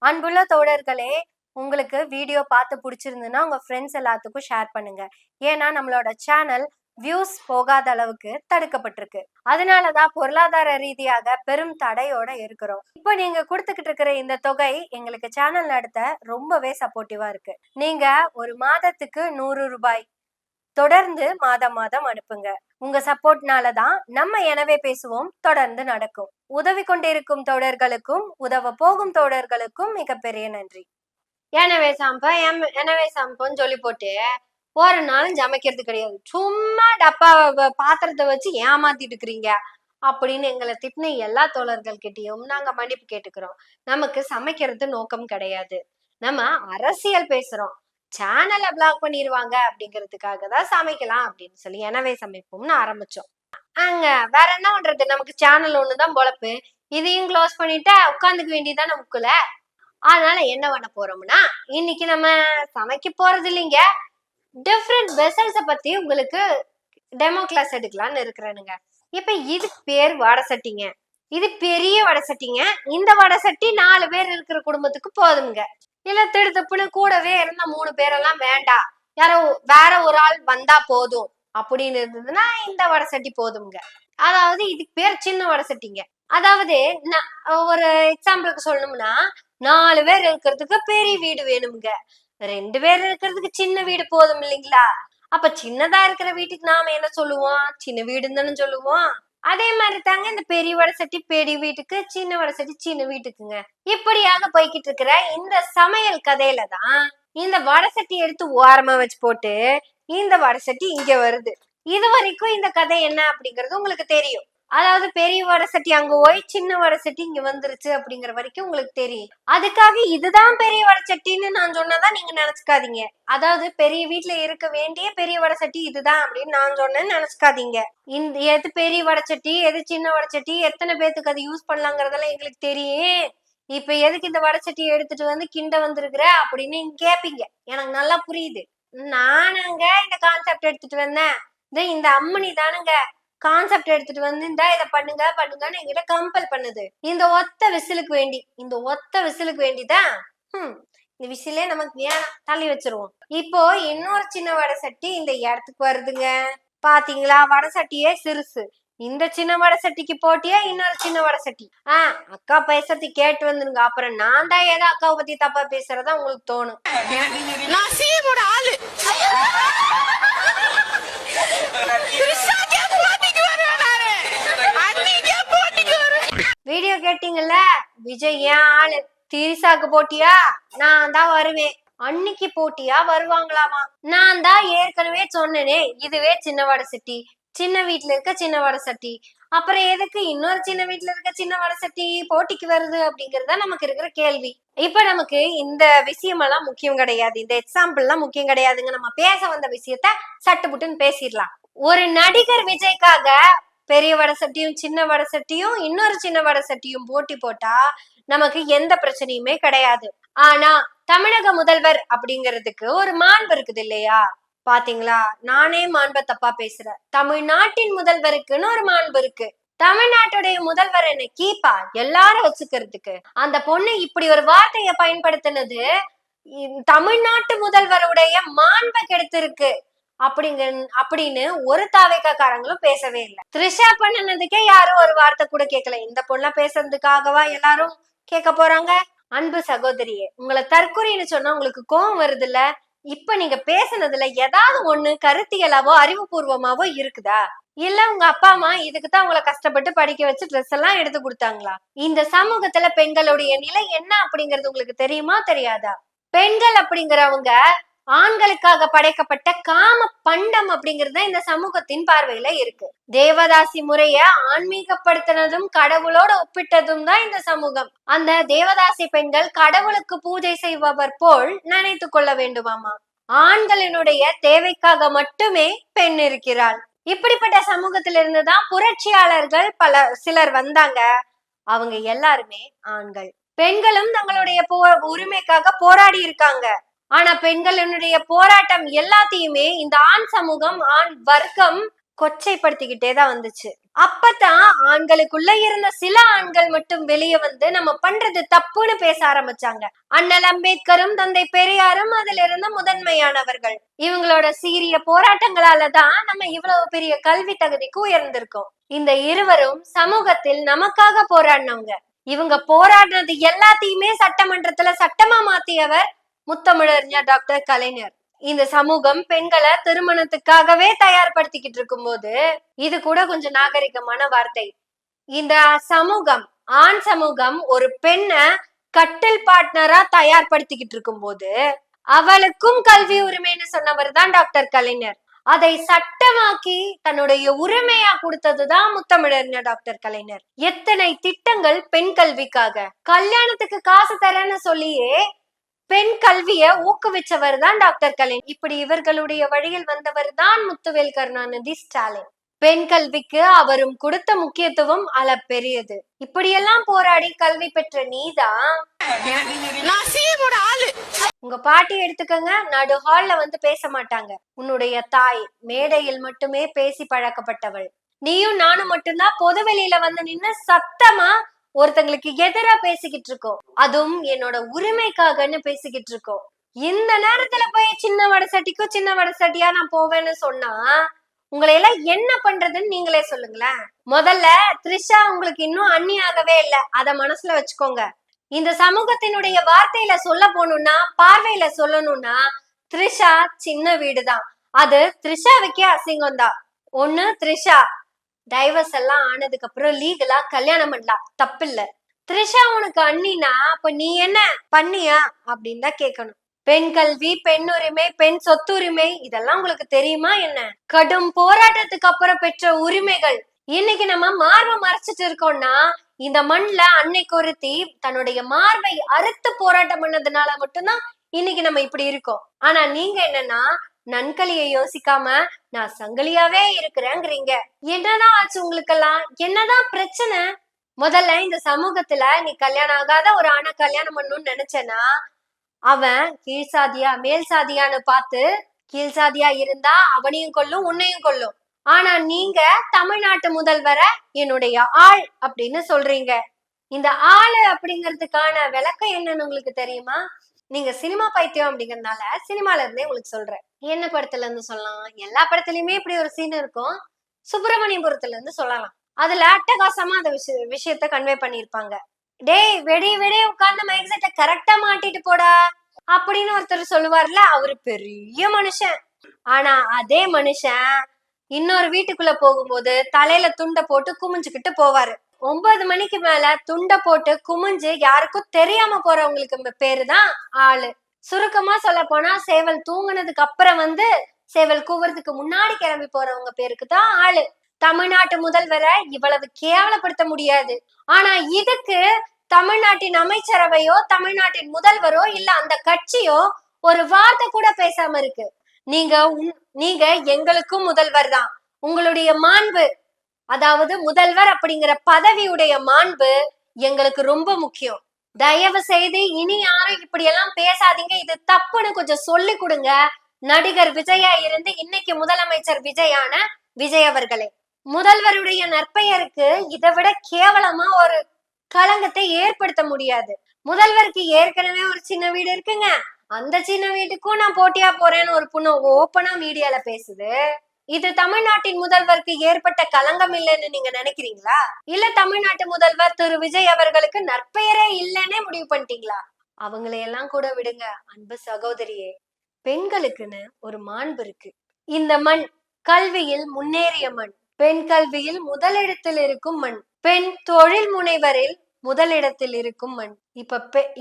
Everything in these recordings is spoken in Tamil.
அன்புள்ள தோழர்களே, உங்களுக்கு வீடியோ பார்த்து பிடிச்சிருந்துன்னா உங்க ஃப்ரெண்ட்ஸ் எல்லாத்துக்கும் ஷேர் பண்ணுங்க. ஏன்னா நம்மளோட சேனல் வியூஸ் போகாத அளவுக்கு தடுக்கப்பட்டிருக்கு. அதனாலதான் பொருளாதார ரீதியாக பெரும் தடையோட இருக்கிறோம். இப்போ நீங்க கொடுத்துக்கிட்டு இருக்கிற இந்த தொகை எங்களுக்கு சேனல் நடத்த ரொம்பவே சப்போர்ட்டிவா இருக்கு. நீங்க ஒரு மாதத்துக்கு 100 ரூபாய் தொடர்ந்து மாதம் மாதம் அனுப்புங்க. உங்க சப்போர்ட்னால தான் நம்ம எனவே பேசுவோம் தொடர்ந்து நடக்கும். உதவி கொண்டிருக்கும் தோழர்களுக்கும் உதவ போகும் தோழர்களுக்கும் மிகப்பெரிய நன்றி. எனவே சம்பன்னு சொல்லி போட்டு ஒரு நாளும் சமைக்கிறது கிடையாது, சும்மா டப்பா பாத்திரத்தை வச்சு ஏமாத்திட்டு இருக்கிறீங்க அப்படின்னு எங்களை திட்டின எல்லா தோழர்கள் கிட்டையும் நாங்க மன்னிப்பு கேட்டுக்கிறோம். நமக்கு சமைக்கிறது நோக்கம் கிடையாது, நம்ம அரசியல் பேசுறோம். சேனலை பிளாக் பண்ணிடுவாங்க அப்படிங்கிறதுக்காக தான் சமைக்கலாம் அப்படின்னு சொல்லி எனவே சமைப்போம்னு ஆரம்பிச்சோம். அங்க வேற என்ன பண்றது, நமக்கு சேனல் ஒண்ணுதான் பொழப்பு. இதையும் க்ளோஸ் பண்ணிட்டா உட்காந்துக்க வேண்டியதான் நமக்குள்ள. அதனால என்ன பண்ண போறோம்னா, இன்னைக்கு நம்ம சமைக்க போறது இல்லைங்க, டிஃப்ரெண்ட் வெசல்ஸ பத்தி உங்களுக்கு டெமோ கிளாஸ் எடுக்கலாம்னு இருக்கிறேனுங்க. இப்ப இதுக்கு பேர் வடை சட்டிங்க. இது பெரிய வடை சட்டிங்க. இந்த வடை சட்டி 4 பேர் இருக்கிற குடும்பத்துக்கு போதுங்க. இல்ல திடுத்துப்புன்னு கூடவே இருந்த 3 பேரெல்லாம் வேண்டாம், யாரோ வேற ஒரு ஆள் வந்தா போதும் அப்படின்னு இருந்ததுன்னா இந்த வடை சட்டி போதுங்க. அதாவது இதுக்கு பேர் சின்ன வடை சட்டிங்க. அதாவது ஒரு எக்ஸாம்பிளுக்கு சொல்லணும்னா, 4 பேர் இருக்கிறதுக்கு பெரிய வீடு வேணுங்க, 2 பேர் இருக்கிறதுக்கு சின்ன வீடு போதும் இல்லைங்களா? அப்ப சின்னதா இருக்கிற வீட்டுக்கு நாம என்ன சொல்லுவோம், சின்ன வீடுன்னு தானே சொல்லுவோம். அதே மாதிரி தாங்க இந்த பெரிய வடை சட்டி பெரிய வீட்டுக்கு, சின்ன வடை சட்டி சின்ன வீட்டுக்குங்க. இப்படியாக போய்கிட்டு இருக்கிற இந்த சமையல் கதையில தான் இந்த வடை சட்டி எடுத்து ஓரமா வச்சு போட்டு இந்த வடை சட்டி இங்க வருது. இது வரைக்கும் இந்த கதை என்ன அப்படிங்கிறது உங்களுக்கு தெரியும். அதாவது பெரிய வடை சட்டி அங்க போய் சின்ன வடை சட்டி இங்க வந்துருச்சு அப்படிங்கிற வரைக்கும் உங்களுக்கு தெரியும். அதுக்காக இதுதான் பெரிய வடை சட்டின்னு நான் சொன்னதான் நீங்க நினைச்சுக்காதீங்க. அதாவது பெரிய வீட்டுல இருக்க வேண்டிய பெரிய வடை சட்டி இதுதான் அப்படின்னு நான் சொன்னேன்னு நினைச்சுக்காதீங்க. இந்த எது பெரிய வடை சட்டி எது சின்ன வடை சட்டி, எத்தனை பேத்துக்கு அது யூஸ் பண்ணலாங்கிறதெல்லாம் எங்களுக்கு தெரியும். இப்ப எதுக்கு இந்த வடை சட்டியை எடுத்துட்டு வந்து கிண்ட வந்திருக்கிற அப்படின்னு நீங்க கேப்பீங்க. எனக்கு நல்லா புரியுது. நானுங்க இந்த கான்செப்ட் எடுத்துட்டு வந்தேன். இந்த அம்மனி தானுங்க கான்செப்ட் எடுத்துட்டு வந்து இதை பண்ணுங்க பண்ணுங்கன்னு என்கிட்ட கம்பல் பண்ணுது. இந்த ஒத்த விசிலுக்கு வேண்டிதான் இந்த விசிலே நமக்கு வேணாம், தள்ளி வச்சிருவோம். இப்போ இன்னொரு சின்ன வடை சட்டி இந்த இடத்துக்கு வருதுங்க. பாத்தீங்களா, வடை சட்டியே சிறுசு. இந்த சின்ன வடை சட்டிக்கு போட்டியா இன்னொரு சின்ன வடை சட்டி. அக்கா பேசுறது கேட்டு வந்துருங்க, அப்புறம் நான் தான் ஏதோ அக்காவை பத்தி தப்பா பேசுறதா உங்களுக்கு தோணும். வீடியோ கேட்டீங்கல்ல, விஜய் ஏன் ஆளு திரிசாக்கு போட்டியா, நான் தான் வருவேன். அன்னைக்கு போட்டியா வருவாங்களாமா. நான் தான் ஏற்கனவே சொன்னேனே, இதுவே சின்ன வடை சட்டி, சின்ன வீட்டுல இருக்க சின்ன வடை சட்டி, அப்புறம் எதுக்கு இன்னொரு சின்ன வீட்டுல இருக்க சின்ன வடை சட்டி போட்டிக்கு வருது அப்படிங்கறத நமக்கு இருக்கிற கேள்வி. இப்ப நமக்கு இந்த விஷயம் எல்லாம் முக்கியம் கிடையாது, இந்த எக்ஸாம்பிள் எல்லாம் முக்கியம் கிடையாதுங்க. நம்ம பேச வந்த விஷயத்த சட்டுப்புட்டுன்னு பேசிடலாம். ஒரு நடிகர் விஜய்க்காக பெரிய வடை சட்டியும் சின்ன வடை சட்டியும் இன்னொரு சின்ன வடை சட்டியும் போட்டி போட்டா நமக்கு எந்த பிரச்சனையுமே கிடையாது. ஆனா தமிழக முதல்வர் அப்படிங்கிறதுக்கு ஒரு மாண்பு இருக்குது இல்லையா? பாத்தீங்களா, நானே மாண்பை தப்பா பேசுறேன். தமிழ்நாட்டின் முதல்வருக்குன்னு ஒரு மாண்பு இருக்கு. தமிழ்நாட்டுடைய முதல்வர் என்ன கீப்பா எல்லாரும் வச்சுக்கிறதுக்கு? அந்த பொண்ணு இப்படி ஒரு வார்த்தையை பயன்படுத்தினது தமிழ்நாட்டு முதல்வருடைய மாண்பை கெடுத்திருக்கு அப்படின்னு ஒரு தாவேக்காரங்களும் பேசவே இல்லை. த்ரிஷா பண்ணினதுக்கே யாரும் ஒரு வார்த்தை கூட கேட்கல. இந்த பொண்ண பேசுறதுக்காகவா எல்லாரும் கேட்க போறாங்க? அன்பு சகோதரியே, உங்களை தற்கொலைன்னு சொன்னா உங்களுக்கு கோபம் வருது இல்ல? இப்ப நீங்க பேசுனதுல ஏதாவது ஒண்ணு கருத்தியலாவோ அறிவுபூர்வமாவோ இருக்குதா? இல்ல உங்க அப்பா அம்மா இதுக்குதான் உங்களை கஷ்டப்பட்டு படிக்க வச்சு ட்ரெஸ் எல்லாம் எடுத்து கொடுத்தாங்களா? இந்த சமூகத்துல பெண்களுடைய நிலை என்ன அப்படிங்கிறது உங்களுக்கு தெரியுமா தெரியாதா? பெண்கள் அப்படிங்கிறவங்க ஆண்களுக்காக படைக்கப்பட்ட காம பண்டம் அப்படிங்கிறது இந்த சமூகத்தின் பார்வையில இருக்கு. தேவதாசி முறைய ஆன்மீகப்படுத்தினதும் கடவுளோட ஒப்பிட்டதும் தான் இந்த சமூகம். அந்த தேவதாசி பெண்கள் கடவுளுக்கு பூஜை செய்பவர் போல் நினைத்து கொள்ள வேண்டுமாமா. ஆண்களினுடைய தேவைக்காக மட்டுமே பெண் இருக்கிறாள். இப்படிப்பட்ட சமூகத்தில இருந்துதான் புரட்சியாளர்கள் சிலர் வந்தாங்க. அவங்க எல்லாருமே ஆண்கள். பெண்களும் தங்களுடைய உரிமைக்காக போராடி இருக்காங்க. ஆனா பெண்களினுடைய போராட்டம் எல்லாத்தையுமே இந்த ஆண் சமூகம், ஆண் வர்க்கம் கொச்சைப்படுத்திக்கிட்டே தான் வந்துச்சு. அப்பதான் ஆண்களுக்குள்ள இருந்த சில ஆண்கள் மட்டும் வெளியே வந்து நம்ம பண்றது தப்புன்னு பேச ஆரம்பிச்சாங்க. அண்ணல் அம்பேத்கரும் தந்தை பெரியாரும் அதுல இருந்த முதன்மையானவர்கள். இவங்களோட சீரிய போராட்டங்களாலதான் நம்ம இவ்வளவு பெரிய கல்வி தகுதிக்கு உயர்ந்திருக்கோம். இந்த இருவரும் சமூகத்தில் நமக்காக போராடினவங்க. இவங்க போராடினது எல்லாத்தையுமே சட்டமன்றத்துல சட்டமா மாத்தியவர் முத்தமிழறிஞர் டாக்டர் கலைஞர். இந்த சமூகம் பெண்களை திருமணத்துக்காகவே தயார்படுத்திக்கிட்டு இருக்கும் போது இது கூட கொஞ்சம் நாகரிகமான வார்த்தை. இந்த சமூகம், ஆண் சமூகம் ஒரு பெண்ணை கட்டில் பார்ட்னரா தயார்படுத்திக்கிட்டு இருக்கும் போது அவளுக்கும் கல்வி உரிமைன்னு சொன்னவர் தான் டாக்டர் கலைஞர். அதை சட்டமாக்கி தன்னுடைய உரிமையா கொடுத்ததுதான் முத்தமிழறிஞர் டாக்டர் கலைஞர். எத்தனை திட்டங்கள் பெண் கல்விக்காக. கல்யாணத்துக்கு காசு தரேன்னு சொல்லியே பெண் கல்விய ஊக்குவிச்சவர் தான் டாக்டர் கலைஞர். இப்படி இவர்களுடைய வழியில் வந்தவர் தான் முத்துவேல் கருணாநிதி ஸ்டாலின். பெண் கல்விக்கு அவரும் கொடுத்த முக்கியத்துவம் அளப்பெரியது. இப்படியெல்லாம் போராடி கல்வி பெற்ற நீதான் உங்க பாட்டி எடுத்துக்கங்க, நடு ஹால்ல வந்து பேச மாட்டாங்க. உன்னுடைய தாய் மேடையில் மட்டுமே பேசி பழக்கப்பட்டவள். நீயும் நானும் மட்டும்தான் பொது வெளியில வந்து நின்னு சத்தமா ஒருத்தங்களுக்கு எதிரா பேசிக்கிட்டு இருக்கோம். அதுவும் என்னோட உரிமைக்காகன்னு பேசிக்கிட்டு இருக்கோம். இந்த நேரத்துல போய் சின்ன வடசட்டிக்கும் சின்ன வடசட்டியா நான் போவேன்னு சொன்னா உங்களை எல்லாம் என்ன பண்றதுன்னு நீங்களே சொல்லுங்களேன். முதல்ல த்ரிஷா உங்களுக்கு இன்னும் அண்ணியாகவே இல்லை, அத மனசுல வச்சுக்கோங்க. இந்த சமூகத்தினுடைய வார்த்தையில சொல்ல போகணும்னா, பார்வையில சொல்லணும்னா த்ரிஷா சின்ன வீடுதான். அது த்ரிஷாவுக்கே அசிங்கம் தான். ஒண்ணு த்ரிஷா டைவர்ஸ் எல்லாம் ஆனதுக்கு அப்புறம் லீகலா கல்யாணம் பண்ணலாம், தப்பு இல்ல. த்ரிஷா உனக்கு அண்ணினா அப்ப நீ என்ன பண்ணியா அப்படின்னு தான் கேட்கணும். பெண் கல்வி, பெண் உரிமை, பெண் சொத்துரிமை இதெல்லாம் உங்களுக்கு தெரியுமா என்ன? கடும் போராட்டத்துக்கு அப்புறம் பெற்ற உரிமைகள் இன்னைக்கு நம்ம மார்பை மறைச்சிட்டு இருக்கோம்னா இந்த மண்ல அன்னைக்கு ஒருத்தி தன்னுடைய மார்பை அறுத்து போராட்டம் பண்ணதுனால மட்டும்தான் இன்னைக்கு நம்ம இப்படி இருக்கோம். ஆனா நீங்க என்னன்னா நன்கலியை யோசிக்காம நான் சங்கிலியாவே இருக்கிறேங்கிறீங்க. என்னதான் ஆச்சு உங்களுக்கெல்லாம்? என்னதான் பிரச்சனை? முதல்ல இந்த சமூகத்துல நீ கல்யாணம் ஆகாத ஒரு ஆணை கல்யாணம் பண்ணணும்னு நினைச்சேன்னா அவன் கீழ் சாதியா மேல் சாதியான்னு பார்த்து கீழ் சாதியா இருந்தா அவனையும் கொல்லும் உன்னையும் கொல்லும். ஆனா நீங்க தமிழ்நாட்டு முதல்வரை என்னுடைய ஆள் அப்படின்னு சொல்றீங்க. இந்த ஆளு அப்படிங்கிறதுக்கான விளக்கம் என்னன்னு உங்களுக்கு தெரியுமா? நீங்க சினிமா பைத்தியம் அப்படிங்கறதுனால சினிமால இருந்தே உங்களுக்கு சொல்றேன். என்ன படத்துல இருந்து சொல்லலாம்? எல்லா படத்துலயுமே இப்படி ஒரு சீன் இருக்கும். சுப்பிரமணியபுரத்துல இருந்து சொல்லலாம். அதுல அட்டகாசமா அந்த விஷயத்த கன்வே பண்ணிருப்பாங்க. டேய் வெடி வெடி உட்கார்ந்து மைக் செட்டை கரெக்டா மாட்டிட்டு போடா அப்படின்னு ஒருத்தர் சொல்லுவார்ல, அவரு பெரிய மனுஷன். ஆனா அதே மனுஷன் இன்னொரு வீட்டுக்குள்ள போகும்போது தலையில துண்டை போட்டு குமிஞ்சுக்கிட்டு போவாரு. 9 மணிக்கு மேல துண்டை போட்டு குமிஞ்சு யாருக்கும் தெரியாம போறவங்களுக்கு பேருதான் ஆளு. சுருக்கமா சொல்ல போனா சேவல் தூங்குனதுக்கு அப்புறம் வந்து சேவல் கூவுறதுக்கு முன்னாடி கிளம்பி போறவங்க பேருக்கு தான் ஆளு. தமிழ்நாட்டு முதல்வரை இவ்வளவு கேவலப்படுத்த முடியாது. ஆனா இதுக்கு தமிழ்நாட்டின் அமைச்சரவையோ தமிழ்நாட்டின் முதல்வரோ இல்ல அந்த கட்சியோ ஒரு வார்த்தை கூட பேசாம இருக்கு. நீங்க எங்களுக்கும் முதல்வர் தான். உங்களுடைய மாண்பு, அதாவது முதல்வர் அப்படிங்கிற பதவியுடைய மாண்பு எங்களுக்கு ரொம்ப முக்கியம். தயவு செய்து இனி யாரும் இப்படி எல்லாம் பேசாதீங்க, இது தப்புன்னு கொஞ்சம் சொல்லி கொடுங்க. நடிகர் விஜயா இருந்து இன்னைக்கு முதலமைச்சர் விஜயான விஜய் அவர்களே, முதல்வருடைய நற்பெயருக்கு இதை விட கேவலமா ஒரு களங்கத்தை ஏற்படுத்த முடியாது. முதல்வருக்கு ஏற்கனவே ஒரு சின்ன வீடு இருக்குங்க, அந்த சின்ன வீட்டுக்கும் நான் போட்டியா போறேன்னு ஒரு பொண்ணு ஓப்பனா மீடியால பேசுது. இது தமிழ்நாட்டின் முதல்வருக்கு ஏற்பட்ட களங்கம் இல்லைன்னு நீங்க நினைக்கிறீங்களா? இல்ல தமிழ்நாட்டு முதல்வர் திரு விஜய் அவர்களுக்கு நற்பெயரே இல்லைன்னே முடிவு பண்ணிட்டீங்களா? அவங்களையெல்லாம் கூட விடுங்க அன்பு சகோதரியே, பெண்களுக்குன்னு ஒரு மாண்பு இருக்கு. இந்த மண் கல்வியில் முன்னேறிய மண், பெண் கல்வியில் முதலிடத்தில் இருக்கும் மண், பெண் தொழில் முனைவரில் முதலிடத்தில் இருக்கும் மண்.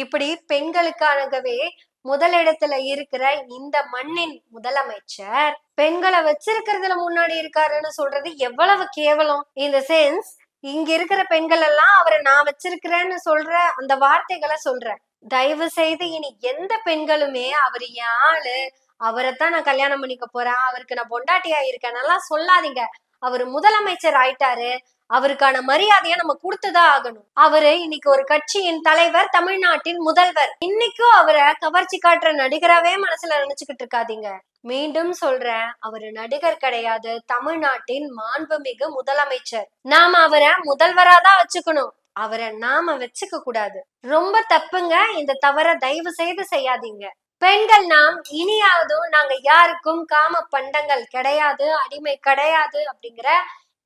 இப்படி பெண்களுக்காகவே முதலிடத்துல இருக்கிற இந்த மண்ணின் முதலமைச்சர் பெண்களை வச்சிருக்கிறதுல முன்னாடி இருக்காருன்னு சொல்றது எவ்வளவு கேவலம். இந்த சென்ஸ் இங்க இருக்கிற பெண்கள் எல்லாம் அவரை நான் வச்சிருக்கிறேன்னு சொல்ற அந்த வார்த்தைகளை சொல்ற. தயவு செய்து இனி எந்த பெண்களுமே அவர் யாழு, அவரைத்தான் நான் கல்யாணம் பண்ணிக்க போறேன், அவருக்கு நான் பொண்டாட்டியா இருக்கேன் எல்லாம் சொல்லாதீங்க. அவரு முதலமைச்சர் ஆயிட்டாரு, அவருக்கான மரியாதையை நம்ம கொடுத்துதான் ஆகணும். அவரு இன்னைக்கு ஒரு கட்சியின் தலைவர், தமிழ்நாட்டின் முதல்வர். இன்னைக்கும் அவரை கவர்ச்சி காட்டுற நடிகராவே மனசுல நினைச்சுக்கிட்டு இருக்காதீங்க. மீண்டும் சொல்றேன், அவரு நடிகர் கிடையாது, தமிழ்நாட்டின் மாண்புமிகு முதலமைச்சர். நாம அவரை முதல்வராதான் வச்சுக்கணும், அவரை நாம வச்சுக்க கூடாது. ரொம்ப தப்புங்க. இந்த தவற தயவு செய்து செய்யாதீங்க. பெண்கள் நாம் இனியாவது நாங்க யாருக்கும் காம பண்டங்கள் கிடையாது, அடிமை கிடையாது அப்படிங்கிற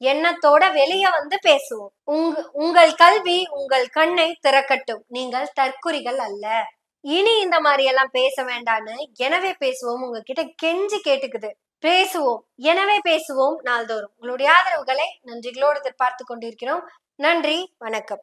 எண்ணத்தோட வெளிய வந்து பேசுவோம். உங்கள் கல்வி உங்கள் கண்ணை திறக்கட்டும். நீங்கள் தற்குறிகள் அல்ல. இனி இந்த மாதிரி எல்லாம் பேச வேண்டான்னு எனவே பேசுவோம் உங்ககிட்ட கெஞ்சி கேட்டுக்குது. பேசுவோம், எனவே பேசுவோம் நாள்தோறும். உங்களுடைய ஆதரவுகளை நன்றிகளோடு எதிர்பார்த்து கொண்டிருக்கிறோம். நன்றி, வணக்கம்.